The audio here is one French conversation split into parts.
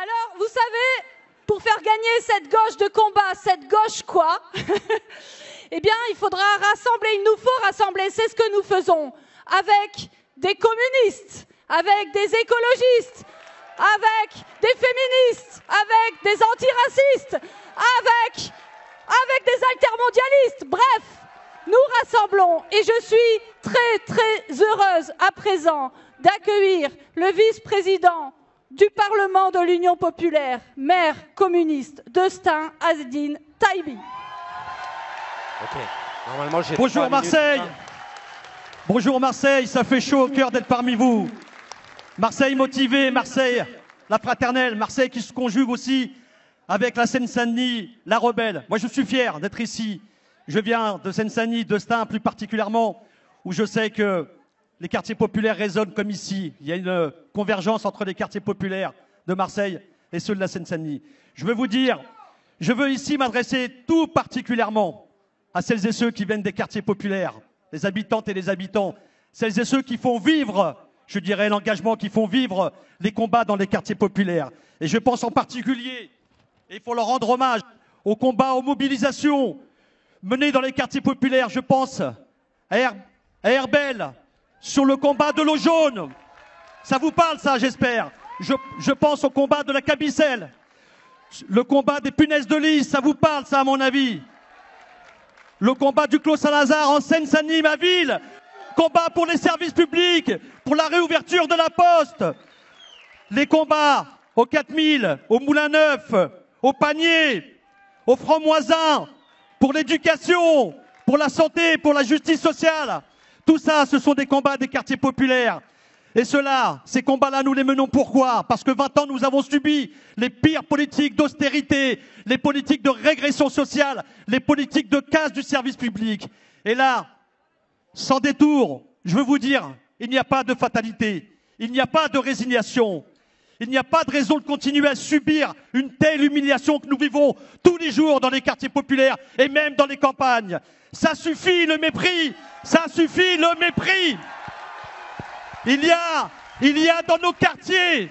Alors, vous savez, pour faire gagner cette gauche de combat, cette gauche quoi, eh bien, il faudra rassembler, il nous faut rassembler, c'est ce que nous faisons, avec des communistes, avec des écologistes, avec des féministes, avec des antiracistes, avec des altermondialistes, bref, nous rassemblons et je suis très heureuse à présent d'accueillir le vice-président du Parlement de l'Union populaire, maire communiste de Stein, Azzedine Taibi. Okay. Bonjour Marseille. Bonjour Marseille, ça fait chaud au cœur d'être parmi vous. Marseille motivée, Marseille la fraternelle, Marseille qui se conjugue aussi avec la Seine-Saint-Denis, la rebelle. Moi je suis fier d'être ici. Je viens de Seine-Saint-Denis, de Stein plus particulièrement, où je sais que les quartiers populaires résonnent comme ici. Il y a une convergence entre les quartiers populaires de Marseille et ceux de la Seine-Saint-Denis. Je veux vous dire, je veux ici m'adresser tout particulièrement à celles et ceux qui viennent des quartiers populaires, les habitantes et les habitants, celles et ceux qui font vivre, je dirais, l'engagement, qui font vivre les combats dans les quartiers populaires. Et je pense en particulier, et il faut leur rendre hommage, aux combats, aux mobilisations menées dans les quartiers populaires. Je pense à Herbel, sur le combat de l'eau jaune. Ça vous parle, ça, j'espère. Je pense au combat de la Cabicelle. Le combat des punaises de lit, ça vous parle, ça, à mon avis. Le combat du Clos Saint-Lazare en Seine-Saint-Denis, ma ville. Combat pour les services publics, pour la réouverture de la Poste. Les combats au 4000, au Moulin Neuf, au Panier, au Franc-Moisin, pour l'éducation, pour la santé, pour la justice sociale. Tout ça, ce sont des combats des quartiers populaires. Et ces combats-là, nous les menons pourquoi? Parce que 20 ans, nous avons subi les pires politiques d'austérité, les politiques de régression sociale, les politiques de casse du service public. Et là, sans détour, je veux vous dire, il n'y a pas de fatalité, il n'y a pas de résignation, il n'y a pas de raison de continuer à subir une telle humiliation que nous vivons tous les jours dans les quartiers populaires et même dans les campagnes. Ça suffit le mépris, ça suffit le mépris. Il y a dans nos quartiers,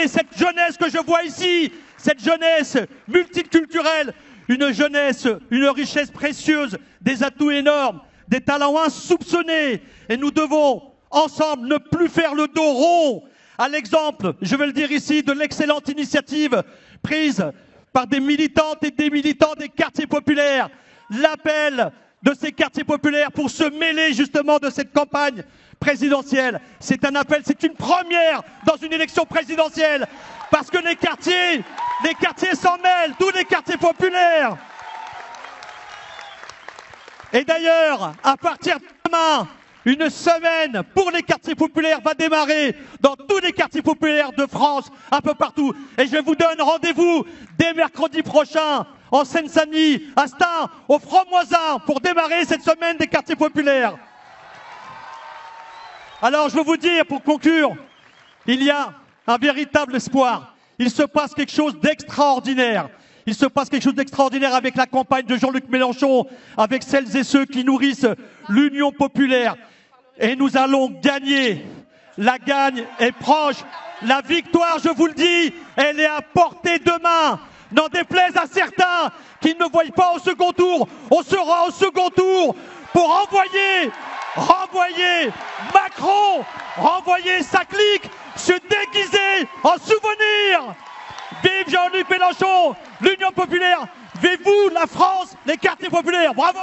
cette jeunesse que je vois ici, cette jeunesse multiculturelle, une jeunesse, une richesse précieuse, des atouts énormes, des talents insoupçonnés. Et nous devons, ensemble, ne plus faire le dos rond à l'exemple, je veux le dire ici, de l'excellente initiative prise par des militantes et des militants des quartiers populaires. L'appel de ces quartiers populaires pour se mêler justement de cette campagne présidentielle. C'est un appel, c'est une première dans une élection présidentielle, parce que les quartiers s'en mêlent, tous les quartiers populaires. Et d'ailleurs, à partir de demain, une semaine pour les quartiers populaires va démarrer dans tous les quartiers populaires de France, un peu partout. Et je vous donne rendez-vous dès mercredi prochain en Seine-Saint-Denis, à Stein, au Franc-Moisin, pour démarrer cette semaine des quartiers populaires. Alors je veux vous dire, pour conclure, il y a un véritable espoir. Il se passe quelque chose d'extraordinaire. Il se passe quelque chose d'extraordinaire avec la campagne de Jean-Luc Mélenchon, avec celles et ceux qui nourrissent l'Union populaire. Et nous allons gagner. La gagne est proche. La victoire, je vous le dis, elle est à portée de main. N'en déplaise à certains qui ne voient pas au second tour. On sera au second tour pour renvoyer Macron, renvoyer sa clique, se déguiser en souvenir. Vive Jean-Luc Mélenchon, l'Union populaire. Vive vous, la France, les quartiers populaires. Bravo!